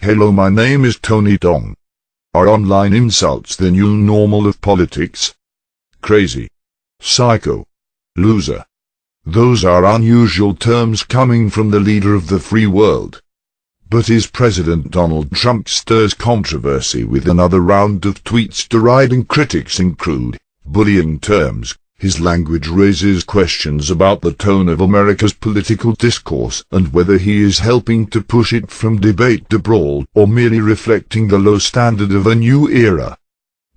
Hello, my name is Tony Dong. Are online insults the new normal of politics? Crazy. Psycho. Loser. Those are unusual terms coming from the leader of the free world. But is President Donald Trump stirs controversy with another round of tweets deriding critics in crude, bullying terms. His language raises questions about the tone of America's political discourse and whether he is helping to push it from debate to brawl or merely reflecting the low standard of a new era.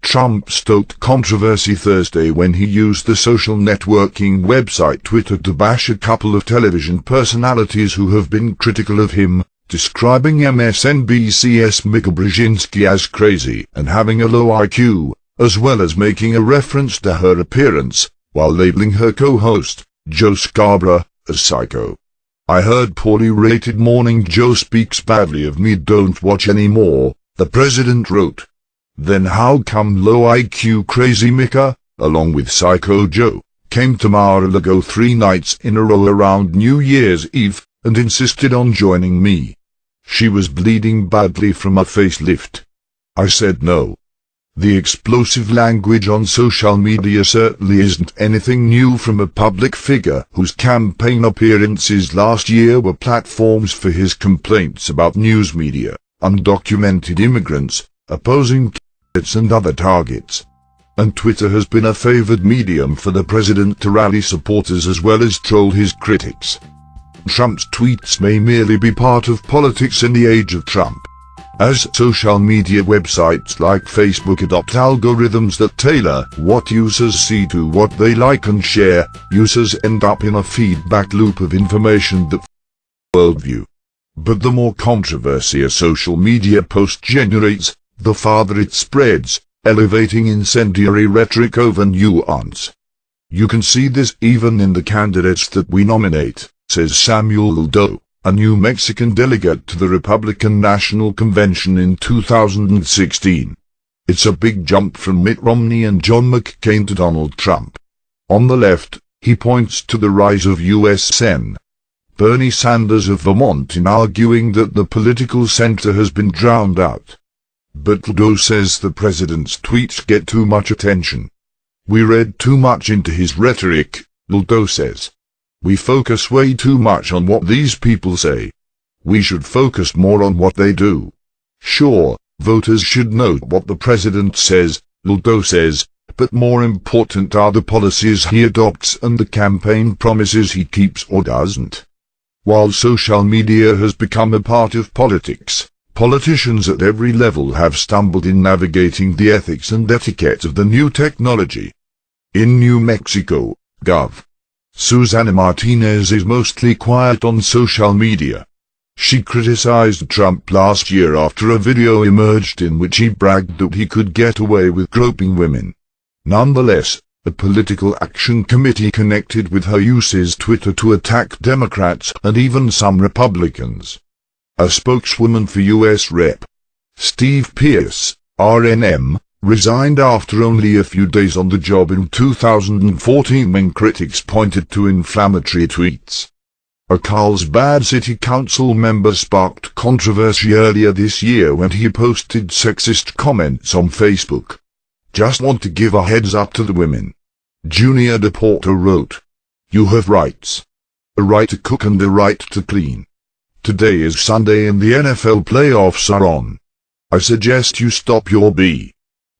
Trump stoked controversy Thursday when he used the social networking website Twitter to bash a couple of television personalities who have been critical of him, describing MSNBC's Mikhail Brzezinski as crazy and having a low IQ, as well as making a reference to her appearance, while labeling her co-host, Joe Scarborough, as psycho. I heard poorly rated Morning Joe speaks badly of me, don't watch anymore, the president wrote. Then how come low IQ crazy Mika, along with Psycho Joe, came to Mar-a-Lago 3 nights in a row around New Year's Eve, and insisted on joining me? She was bleeding badly from a facelift. I said no. The explosive language on social media certainly isn't anything new from a public figure whose campaign appearances last year were platforms for his complaints about news media, undocumented immigrants, opposing candidates and other targets. And Twitter has been a favored medium for the president to rally supporters as well as troll his critics. Trump's tweets may merely be part of politics in the age of Trump, as social media websites like Facebook adopt algorithms that tailor what users see to what they like and share. Users end up in a feedback loop of information that worldview. But the more controversy a social media post generates, the farther it spreads, elevating incendiary rhetoric over nuance. You can see this even in the candidates that we nominate, says Samuel Doe, a New Mexican delegate to the Republican National Convention in 2016. It's a big jump from Mitt Romney and John McCain to Donald Trump. On the left, he points to the rise of U.S. Sen. Bernie Sanders of Vermont in arguing that the political center has been drowned out. But Doe says the president's tweets get too much attention. We read too much into his rhetoric, Doe says. We focus way too much on what these people say. We should focus more on what they do. Sure, voters should note what the president says, Doe says, but more important are the policies he adopts and the campaign promises he keeps or doesn't. While social media has become a part of politics, politicians at every level have stumbled in navigating the ethics and etiquette of the new technology. In New Mexico, Gov. Susana Martinez is mostly quiet on social media. She criticized Trump last year after a video emerged in which he bragged that he could get away with groping women. Nonetheless, a political action committee connected with her uses Twitter to attack Democrats and even some Republicans. A spokeswoman for U.S. Rep. Steve Pearce, RNM, resigned after only a few days on the job in 2014 when critics pointed to inflammatory tweets. A Carlsbad City Council member sparked controversy earlier this year when he posted sexist comments on Facebook. Just want to give a heads up to the women. Junior DePorter wrote, "You have rights. A right to cook and a right to clean. Today is Sunday and the NFL playoffs are on. I suggest you stop your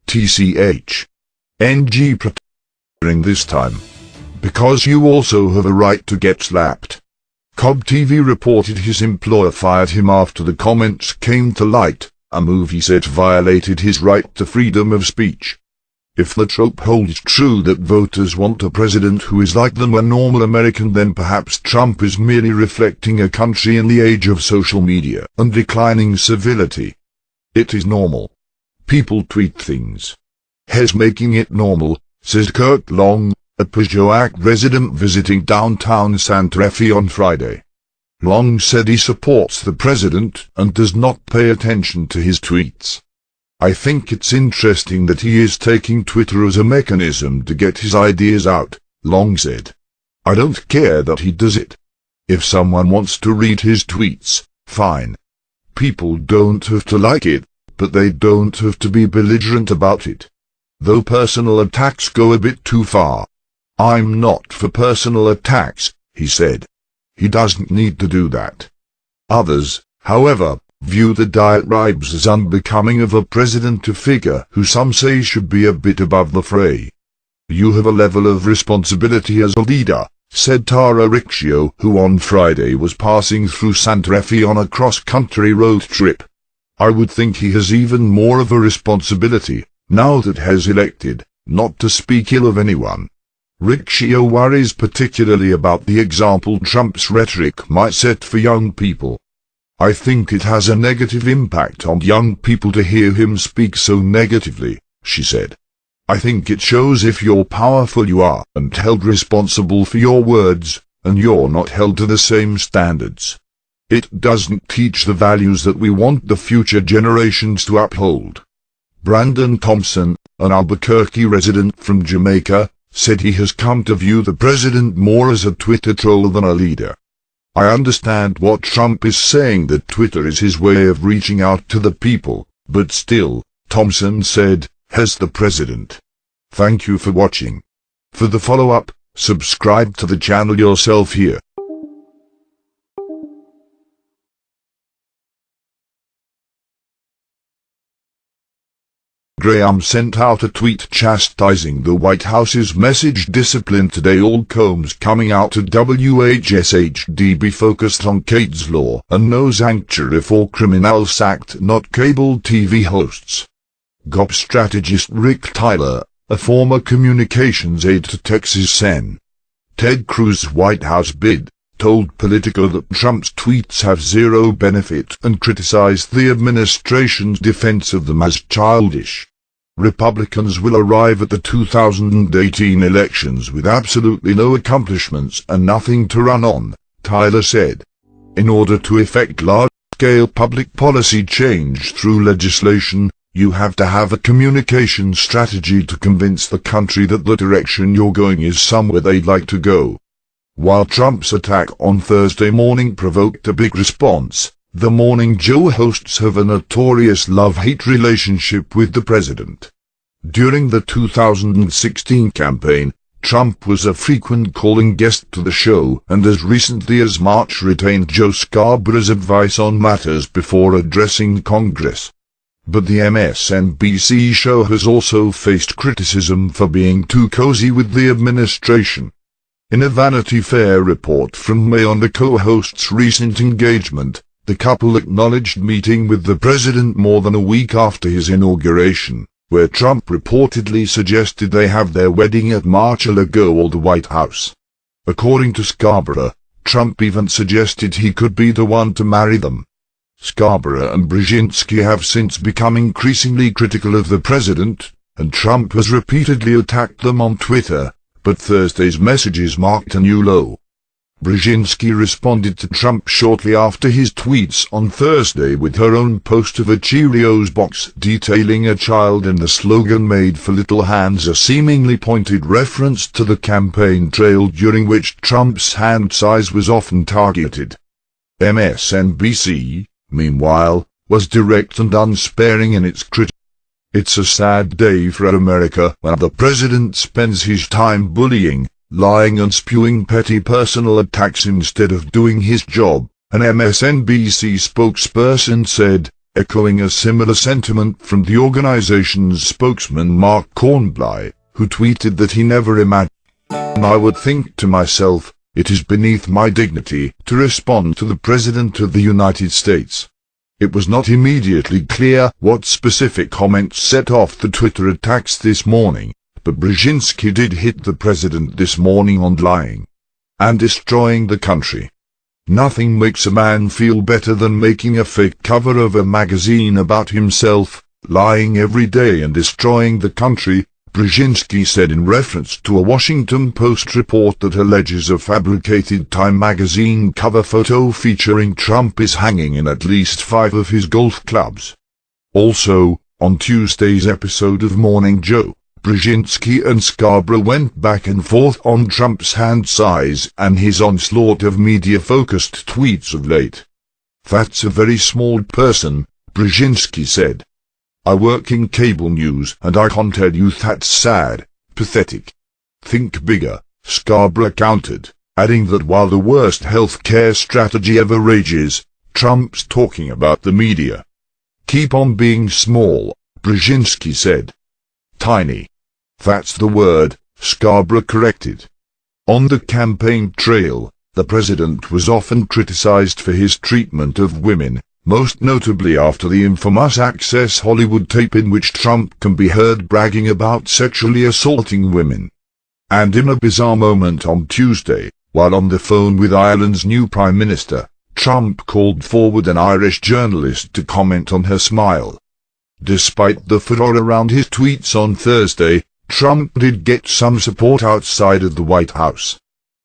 TCH. NG during this time. Because you also have a right to get slapped." Cobb TV reported his employer fired him after the comments came to light, a move he said violated his right to freedom of speech. If the trope holds true that voters want a president who is like them, a normal American, then perhaps Trump is merely reflecting a country in the age of social media and declining civility. It is normal. People tweet things. He's making it normal, says Kurt Long, a Peugeot resident visiting downtown Santa Fe on Friday. Long said he supports the president and does not pay attention to his tweets. I think it's interesting that he is taking Twitter as a mechanism to get his ideas out, Long said. I don't care that he does it. If someone wants to read his tweets, fine. people don't have to like it, but they don't have to be belligerent about it. Though personal attacks go a bit too far. I'm not for personal attacks, he said. He doesn't need to do that. Others, however, view the diatribes as unbecoming of a president, a figure who some say should be a bit above the fray. You have a level of responsibility as a leader, said Tara Riccio, who on Friday was passing through Santa Fe on a cross-country road trip. I would think he has even more of a responsibility, now that he is elected, not to speak ill of anyone. Riccio worries particularly about the example Trump's rhetoric might set for young people. I think it has a negative impact on young people to hear him speak so negatively, she said. I think it shows if you're powerful you are and held responsible for your words, and you're not held to the same standards. It doesn't teach the values that we want the future generations to uphold. Brandon Thompson, an Albuquerque resident from Jamaica, said he has come to view the president more as a Twitter troll than a leader. I understand what Trump is saying, that Twitter is his way of reaching out to the people, but still, Thompson said, has the president. Thank you for watching. For the follow-up, subscribe to the channel yourself here. Graham sent out a tweet chastising the White House's message discipline today. All Combs coming out to WHSHDB focused on Kate's Law and no sanctuary for criminals act, not cable TV hosts. GOP strategist Rick Tyler, a former communications aide to Texas Sen. Ted Cruz's White House bid, told Politico that Trump's tweets have zero benefit and criticized the administration's defense of them as childish. Republicans will arrive at the 2018 elections with absolutely no accomplishments and nothing to run on, Tyler said. In order to effect large-scale public policy change through legislation, you have to have a communication strategy to convince the country that the direction you're going is somewhere they'd like to go. While Trump's attack on Thursday morning provoked a big response, the Morning Joe hosts have a notorious love-hate relationship with the president. During the 2016 campaign, Trump was a frequent calling guest to the show and as recently as March retained Joe Scarborough's advice on matters before addressing Congress. But the MSNBC show has also faced criticism for being too cozy with the administration. In a Vanity Fair report from May on the co-host's recent engagement, the couple acknowledged meeting with the president more than a week after his inauguration, where Trump reportedly suggested they have their wedding at Mar-a-Lago or the White House. According to Scarborough, Trump even suggested he could be the one to marry them. Scarborough and Brzezinski have since become increasingly critical of the president, and Trump has repeatedly attacked them on Twitter, but Thursday's messages marked a new low. Brzezinski responded to Trump shortly after his tweets on Thursday with her own post of a Cheerios box detailing a child and the slogan "Made for Little Hands," a seemingly pointed reference to the campaign trail during which Trump's hand size was often targeted. MSNBC, meanwhile, was direct and unsparing in its criticism. It's a sad day for America when the president spends his time bullying, lying and spewing petty personal attacks instead of doing his job, an MSNBC spokesperson said, echoing a similar sentiment from the organization's spokesman Mark Kornbly, who tweeted that he never imagined. I would think to myself, it is beneath my dignity to respond to the President of the United States. It was not immediately clear what specific comments set off the Twitter attacks this morning, but Brzezinski did hit the president this morning on lying and destroying the country. Nothing makes a man feel better than making a fake cover of a magazine about himself, lying every day and destroying the country, Brzezinski said in reference to a Washington Post report that alleges a fabricated Time magazine cover photo featuring Trump is hanging in at least 5 of his golf clubs. Also, on Tuesday's episode of Morning Joe, Brzezinski and Scarborough went back and forth on Trump's hand size and his onslaught of media-focused tweets of late. That's a very small person, Brzezinski said. I work in cable news and I can't tell you that's sad, pathetic. Think bigger, Scarborough countered, adding that while the worst healthcare strategy ever rages, Trump's talking about the media. Keep on being small, Brzezinski said. Tiny. That's the word, Scarborough corrected. On the campaign trail, the president was often criticized for his treatment of women, most notably after the infamous Access Hollywood tape in which Trump can be heard bragging about sexually assaulting women. And in a bizarre moment on Tuesday, while on the phone with Ireland's new Prime Minister, Trump called forward an Irish journalist to comment on her smile. Despite the furore around his tweets on Thursday, Trump did get some support outside of the White House.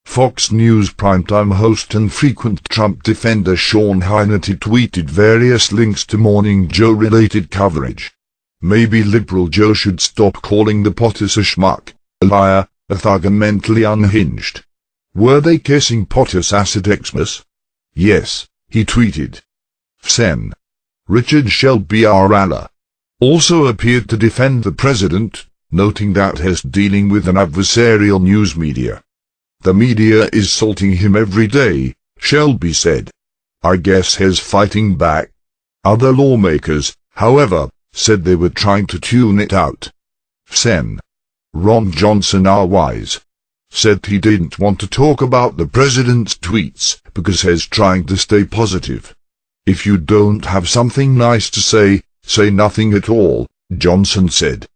Fox News primetime host and frequent Trump defender Sean Hannity tweeted various links to Morning Joe-related coverage. Maybe Liberal Joe should stop calling the POTUS a schmuck, a liar, a thug and mentally unhinged. Were they kissing POTUS acid Xmas? Yes, he tweeted. Sen. Richard Shelby Arala also appeared to defend the president, noting that he's dealing with an adversarial news media. The media is salting him every day, Shelby said. I guess he's fighting back. Other lawmakers, however, said they were trying to tune it out. Sen. Ron Johnson R-Wise said he didn't want to talk about the president's tweets because he's trying to stay positive. If you don't have something nice to say nothing at all, Johnson said.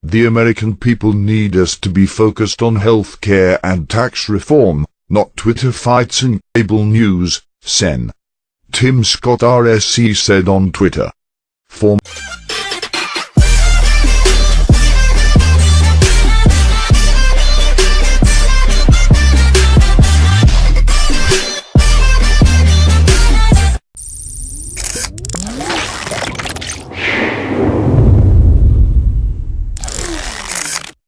The American people need us to be focused on health care and tax reform, not Twitter fights and cable news, Sen. Tim Scott RSC said on Twitter.